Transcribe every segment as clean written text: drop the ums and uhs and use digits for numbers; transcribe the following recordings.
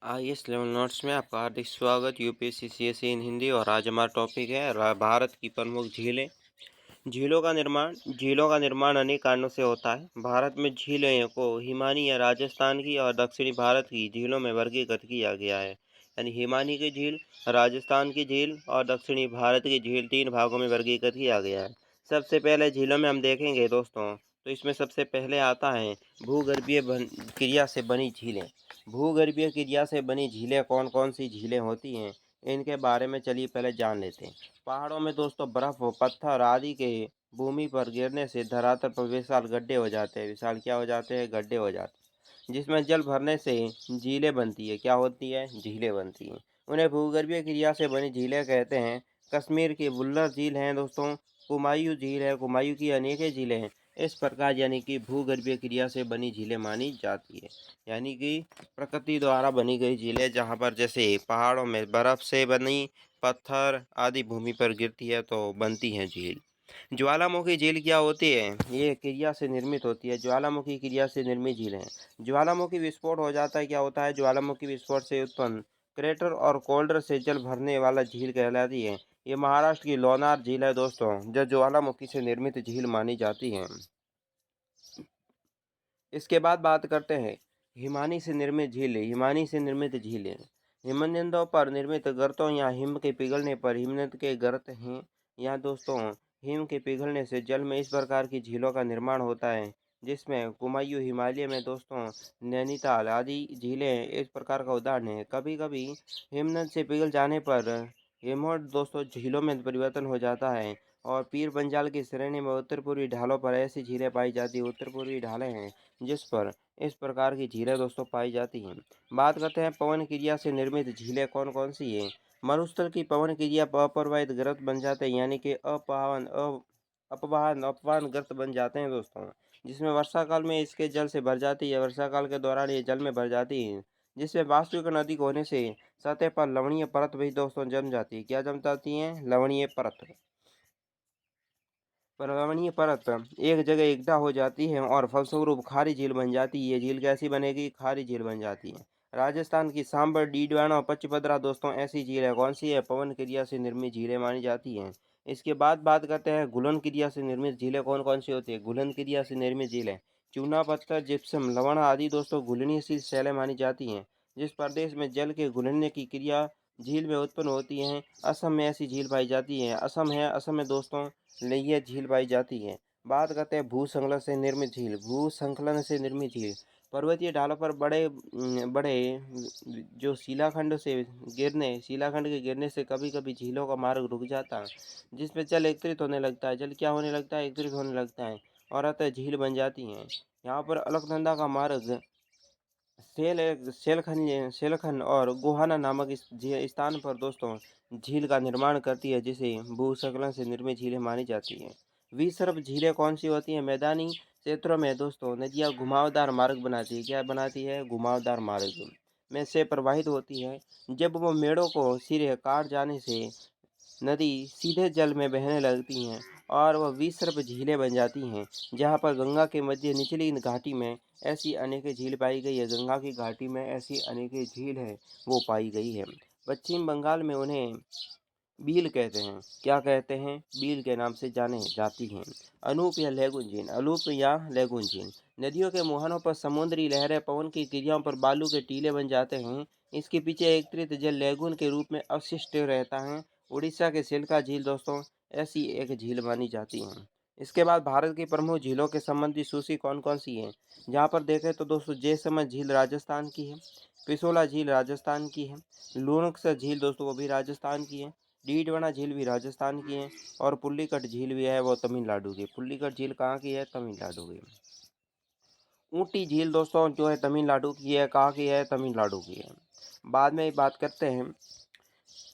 IAS level notes में आपका हार्दिक स्वागत। यूपीएससी सीएसई इन हिंदी। और आज हमारा टॉपिक है भारत की प्रमुख झीलें। झीलों का निर्माण अनेक कारणों से होता है। भारत में झीलों को हिमानी या राजस्थान की और दक्षिणी भारत की झीलों में वर्गीकृत किया गया है। यानी हिमानी की झील, राजस्थान की झील और दक्षिणी भारत की झील 3 भागों में वर्गीकृत किया गया है। सबसे पहले झीलों में हम देखेंगे दोस्तों, तो इसमें सबसे पहले आता है भूगर्भीय क्रिया से बनी झीलें। भूगर्भीय क्रिया से बनी झीलें कौन कौन सी झीलें होती हैं, इनके बारे में चलिए पहले जान लेते हैं। पहाड़ों में दोस्तों बर्फ व पत्थर आदि के भूमि पर गिरने से धरातल पर विशाल गड्ढे हो जाते हैं। विशाल क्या हो जाते हैं? गड्ढे हो जाते हैं, जिसमें जल भरने से झीलें बनती है। क्या होती है? झीलें बनती हैं। उन्हें भूगर्भीय क्रिया से बनी झीलें कहते हैं। कश्मीर की वुल्लर झील है दोस्तों, कुमायूं झील है, कुमायूं की अनेकें झीलें हैं। इस प्रकार यानी कि भूगर्भीय क्रिया से बनी झीलें मानी जाती है। यानी कि प्रकृति द्वारा बनी गई झीलें, जहाँ पर जैसे पहाड़ों में बर्फ से बनी पत्थर आदि भूमि पर गिरती है तो बनती है झील। ज्वालामुखी झील क्या होती है? ये क्रिया से निर्मित होती है। ज्वालामुखी क्रिया से निर्मित झील है। ज्वालामुखी विस्फोट हो जाता है। क्या होता है? ज्वालामुखी विस्फोट से उत्पन्न क्रेटर और कोल्डर से जल भरने वाला झील कहलाती है। ये महाराष्ट्र की लोनार झील है दोस्तों, जो ज्वालामुखी से निर्मित झील मानी जाती है। इसके बाद बात करते हैं हिमानी से निर्मित झीलें। हिमानी से निर्मित झीलें हिमनदों पर निर्मित गर्तों या हिम के पिघलने पर हिमनद के गर्त हैं। यहाँ दोस्तों हिम के पिघलने से जल में इस प्रकार की झीलों का निर्माण होता है, जिसमें कुमायूं हिमालय में दोस्तों नैनीताल आदि झीलें इस प्रकार का उदाहरण है। कभी कभी हिमनद से पिघल जाने पर हिमोट दोस्तों झीलों में परिवर्तन हो जाता है, और पीर पंजाल की श्रेणी में उत्तर पूर्वी ढालों पर ऐसी झीलें पाई जाती है। उत्तर पूर्वी ढालें हैं जिस पर इस प्रकार की झीलें दोस्तों पाई जाती हैं। बात करते हैं पवन क्रिया से निर्मित झीलें कौन कौन सी हैं। मरुस्थल की पवन क्रिया पर अप्रवाहित गर्त बन जाते हैं, यानी कि अपवाहन गर्त बन जाते हैं दोस्तों, जिसमें वर्षा काल में इसके जल से भर जाती है। वर्षा काल के दौरान ये जल में भर जाती है, जिसमें वाष्पीकरण अधिक होने से सतह पर लवणीय परत भी दोस्तों जम जाती है। क्या जम जाती है? लवणीय परत। पर्यावरणीय परत एक जगह एकठा हो जाती है और फलस्वरूप खारी झील बन जाती है। ये झील कैसी बनेगी? खारी झील बन जाती है। राजस्थान की सांबर, डीडवाना और पचपदरा दोस्तों ऐसी झील है। कौन सी है? पवन क्रिया से निर्मित झीलें मानी जाती हैं। इसके बाद बात करते हैं घुलन क्रिया से निर्मित झीलें कौन कौन सी होती है। घुलन क्रिया से निर्मित झीलें चूना पत्थर, जिप्सम, लवण आदि दोस्तों घुलनशील शैलें मानी जाती हैं। जिस प्रदेश में जल के घुलने की क्रिया झील में उत्पन्न होती है, असम में ऐसी झील पाई जाती है। असम में दोस्तों ये झील पाई जाती है। बात करते हैं भूसंकलन से निर्मित झील। भूसंकलन से निर्मित झील पर्वतीय ढालों पर बड़े जो शिलाखंड के गिरने से कभी कभी झीलों का मार्ग रुक जाता है, जिसमें जल एकत्रित होने लगता है। जल क्या होने लगता है? एकत्रित होने लगता है, और अतः झील बन जाती है। यहाँ पर अलकनंदा का मार्ग सेलखन और गोहाना नामक इस स्थान पर दोस्तों झील का निर्माण करती है, जिसे भूस्खलन से निर्मित झीलें मानी जाती हैं। विसर्प झीलें कौन सी होती हैं? मैदानी क्षेत्रों में दोस्तों नदियाँ घुमावदार मार्ग बनाती है। क्या बनाती है? घुमावदार मार्ग में से प्रवाहित होती है। जब वो मेड़ों को सिरे काट जाने से नदी सीधे जल में बहने लगती हैं, और वह विसर्प झीलें बन जाती हैं। जहाँ पर गंगा के मध्य निचली घाटी में ऐसी अनेक झील पाई गई है। गंगा की घाटी में ऐसी अनेक झील है, वो पाई गई है। पश्चिम बंगाल में उन्हें बील कहते हैं। क्या कहते हैं? बील के नाम से जाने जाती हैं। अनूप या लेगुन झील नदियों के मुहानों पर समुद्री लहरें पवन की क्रियाओं पर बालू के टीले बन जाते हैं। इसके पीछे एकत्रित जल लेगुन के रूप में अवशिष्ट रहता है। उड़ीसा के सिल्का झील दोस्तों ऐसी एक झील मानी जाती है। इसके बाद भारत की प्रमुख झीलों के संबंधी सूची कौन कौन सी है। जहाँ पर देखें तो दोस्तों जैसलमेर झील राजस्थान की है, पिसोला झील राजस्थान की है, लूणकसर झील दोस्तों वो भी राजस्थान की है, डीडवाना झील भी राजस्थान की है, और पुल्लिकट झील भी है वो तमिलनाडु की। पुल्लिकट झील कहाँ की है? तमिलनाडु की। ऊटी झील दोस्तों जो है तमिलनाडु की है। कहाँ की है? तमिलनाडु की है। बाद में बात करते हैं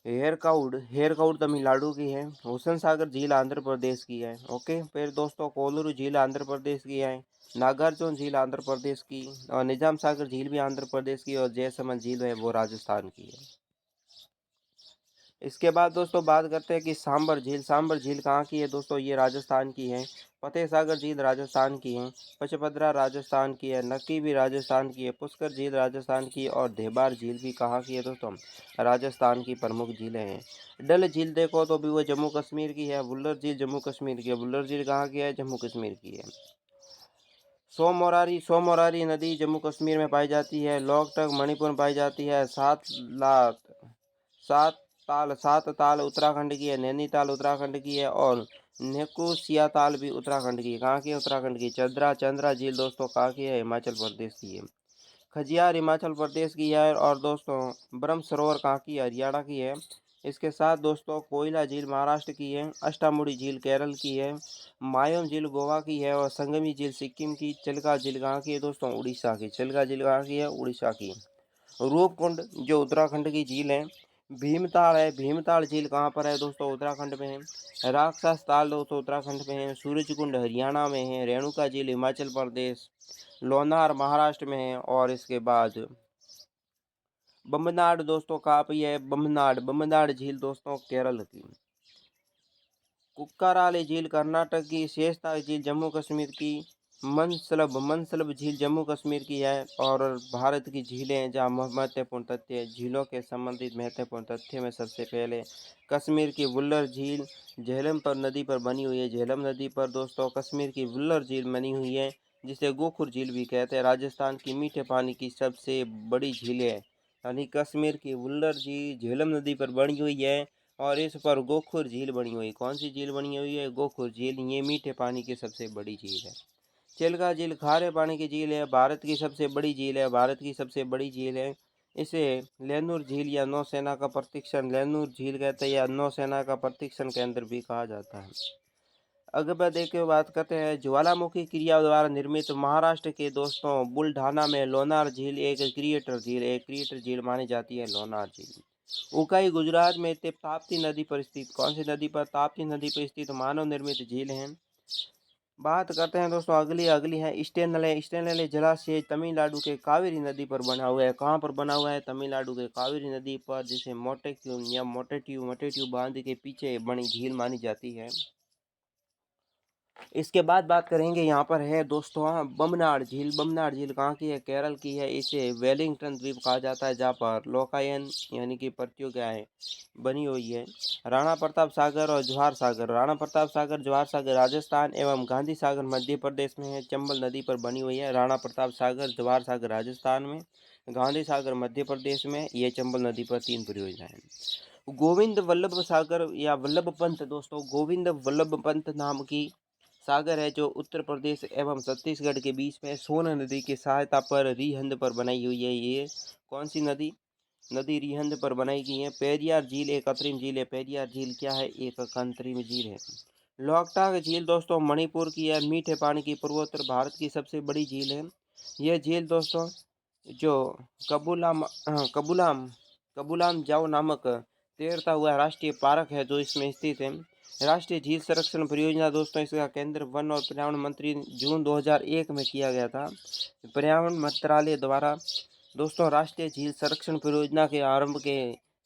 हेरकाउड तमिलनाडु की है। हुसैन सागर झील आंध्र प्रदेश की है। ओके, फिर दोस्तों कोलूरू झील आंध्र प्रदेश की है। नागार्जुन झील आंध्र प्रदेश की, और निजाम सागर झील भी आंध्र प्रदेश की, और जयसमंद झील है वो राजस्थान की है। इसके बाद दोस्तों बात करते हैं कि सांबर झील कहाँ की है दोस्तों, ये राजस्थान की है। फतेह सागर झील राजस्थान की है। पचपदरा राजस्थान की है। नक्की भी राजस्थान की है। पुष्कर झील राजस्थान की है। और देबार झील भी कहाँ की है दोस्तों, राजस्थान की प्रमुख झीलें हैं। डल झील देखो तो भी वो जम्मू कश्मीर की है। वुल्लर झील जम्मू कश्मीर की है। वुल्लर झील कहाँ की है, जम्मू कश्मीर की है। सोमोरारी नदी जम्मू कश्मीर में पाई जाती है। लोकटक मणिपुर में पाई जाती है। सात सात ताल उत्तराखंड की है। नैनीताल उत्तराखंड की है। और नेकुसिया ताल भी उत्तराखंड की है। कहाँ की है, उत्तराखंड की। चंद्रा झील दोस्तों कहाँ की है, हिमाचल प्रदेश की है। खजियार हिमाचल प्रदेश की है। और दोस्तों ब्रह्म सरोवर कहाँ की है, हरियाणा की है। इसके साथ दोस्तों कोयला झील महाराष्ट्र की है। अष्टामुड़ी झील केरल की है। मायोम झील गोवा की है। और संगमी झील सिक्किम की। चिल्का झील कहाँ की है दोस्तों, उड़ीसा की। चिल्का झील कहाँ की है, उड़ीसा की। रूपकुंड जो उत्तराखंड की झील है। भीमताल है, भीमताल झील कहाँ पर है दोस्तों, उत्तराखंड में है। राक्षस ताल दोस्तों उत्तराखंड में है। सूरजकुंड हरियाणा में है। रेणुका झील हिमाचल प्रदेश। लोनार महाराष्ट्र में है। और इसके बाद बमनाड दोस्तों कहाँ पे है, बमनाड झील दोस्तों केरल की। कुक्काराली झील कर्नाटक की। शेषनाग झील जम्मू कश्मीर की। मनसलब झील जम्मू कश्मीर की है। और भारत की झीलें जहाँ महत्वपूर्ण तथ्य, झीलों के संबंधित महत्वपूर्ण तथ्य में सबसे पहले कश्मीर की वुल्लर झील झेलम पर नदी पर बनी हुई है। झेलम नदी पर दोस्तों कश्मीर की वुल्लर झील बनी हुई है, जिसे गोखुर झील भी कहते हैं। राजस्थान की मीठे पानी की सबसे बड़ी झील है, यानी कश्मीर की वुल्लर झील झेलम नदी पर बनी हुई है। और इस पर गोखुर झील बनी हुई। कौन सी झील बनी हुई है, गोखुर झील। ये मीठे पानी की सबसे बड़ी झील है। चिल्का झील खारे पानी की झील है, भारत की सबसे बड़ी झील है। भारत की सबसे बड़ी झील है। इसे लेनूर झील या नौसेना का प्रशिक्षण लेनूर झील कहते हैं, या नौसेना का प्रशिक्षण केंद्र भी कहा जाता है। अगर देखिए बात करते हैं ज्वालामुखी क्रिया द्वारा निर्मित महाराष्ट्र के दोस्तों बुलढाना में लोनार झील एक क्रिएटर झील मानी जाती है, लोनार झील। उकाई गुजरात में स्थित ताप्ती नदी पर स्थित। कौन सी नदी पर, ताप्ती नदी पर स्थित मानव निर्मित झील है। बात करते हैं दोस्तों अगली अगली है स्टेनले जलाशय तमिलनाडु के कावेरी नदी पर बना हुआ है। कहाँ पर बना हुआ है, तमिलनाडु के कावेरी नदी पर, जिसे मोटेक्यू या मोटेट्यू बांध के पीछे बनी झील मानी जाती है। इसके बाद बात करेंगे, यहाँ पर है दोस्तों बमनाड झील। बमनाड झील कहाँ की है, केरल की है। इसे वेलिंगटन द्वीप कहा जाता है, जहाँ पर लोकायन यानी कि पत्तियों क्या है बनी हुई है। राणा प्रताप सागर और जवाहर सागर। राणा प्रताप सागर जवाहर सागर राजस्थान एवं गांधी सागर मध्य प्रदेश में है। चंबल नदी पर बनी हुई है। राणा प्रताप सागर जवाहर सागर राजस्थान में, गांधी सागर मध्य प्रदेश में, ये चंबल नदी पर 3 परियोजनाएं। गोविंद वल्लभ सागर या वल्लभ पंत दोस्तों, गोविंद वल्लभ पंत नाम की सागर है, जो उत्तर प्रदेश एवं छत्तीसगढ़ के बीच में सोन नदी की सहायता पर रिहंद पर बनाई हुई है। ये कौन सी नदी, नदी रिहंद पर बनाई गई है। पेरियार झील एक कृत्रिम झील है। पेरियार झील क्या है, एक कृत्रिम झील है। लोकटाक झील दोस्तों मणिपुर की है। मीठे पानी की पूर्वोत्तर भारत की सबसे बड़ी झील है। यह झील दोस्तों जो कबूलाम कबूलाम जाओ नामक तैरता हुआ राष्ट्रीय पार्क है, जो इसमें स्थित है। राष्ट्रीय झील संरक्षण परियोजना दोस्तों, इसका केंद्र वन और पर्यावरण मंत्री जून 2001 में किया गया था। पर्यावरण मंत्रालय द्वारा दोस्तों राष्ट्रीय झील संरक्षण परियोजना के आरंभ के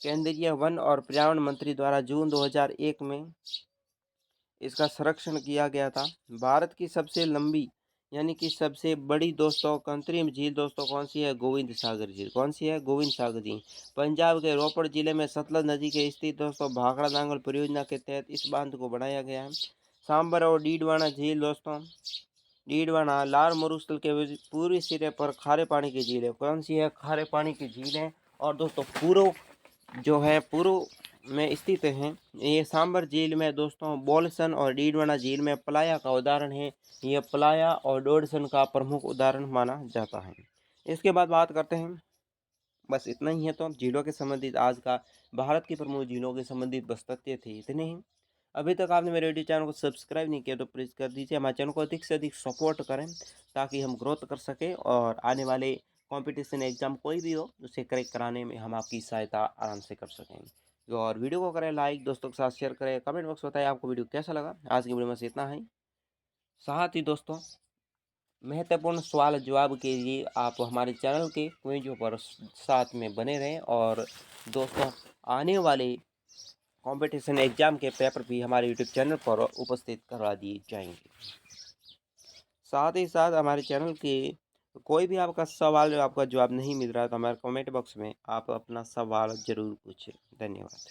केंद्रीय वन और पर्यावरण मंत्री द्वारा जून 2001 में इसका संरक्षण किया गया था। भारत की सबसे लंबी यानी कि सबसे बड़ी दोस्तों कृत्रिम झील दोस्तों कौन सी है, गोविंद सागर झील। कौन सी है, गोविंद सागर झील। पंजाब के रोपड़ जिले में सतलज नदी के स्थित दोस्तों भाखड़ा नांगल परियोजना के तहत इस बांध को बनाया गया है। सांबर और डीडवाना झील दोस्तों, डीडवाना लाल मरुस्थल के पूर्वी सिरे पर खारे पानी की झील है। कौन सी है, खारे पानी की झील है। और दोस्तों पूर्व जो है पूर्व में स्थित है। ये सांबर झील में दोस्तों बोलसन और डीडवाना झील में प्लाया का उदाहरण है। यह प्लाया और डोडसन का प्रमुख उदाहरण माना जाता है। इसके बाद बात करते हैं, बस इतना ही है तो झीलों के संबंधित आज का, भारत की प्रमुख झीलों के संबंधित बस तथ्य थे इतने ही। अभी तक आपने मेरे यूट्यूब चैनल को सब्सक्राइब नहीं किया तो प्लीज़ कर दीजिए। हमारे चैनल को अधिक से अधिक सपोर्ट करें, ताकि हम ग्रोथ कर सकें और आने वाले कंपटीशन एग्जाम कोई भी हो उसे करेक्ट कराने में हम आपकी सहायता आराम से कर सकें। और वीडियो को करें लाइक, दोस्तों के साथ शेयर करें, कमेंट बॉक्स बताएं आपको वीडियो कैसा लगा। आज की वीडियो में से इतना ही। साथ ही दोस्तों महत्वपूर्ण सवाल जवाब के लिए आप हमारे चैनल के क्विज़ों पर साथ में बने रहें। और दोस्तों आने वाले कंपटीशन एग्ज़ाम के पेपर भी हमारे यूट्यूब चैनल पर उपस्थित करवा दिए जाएंगे। साथ ही साथ हमारे चैनल के कोई भी आपका सवाल आपका जवाब नहीं मिल रहा है तो हमारे कमेंट बॉक्स में आप अपना सवाल ज़रूर पूछें। धन्यवाद।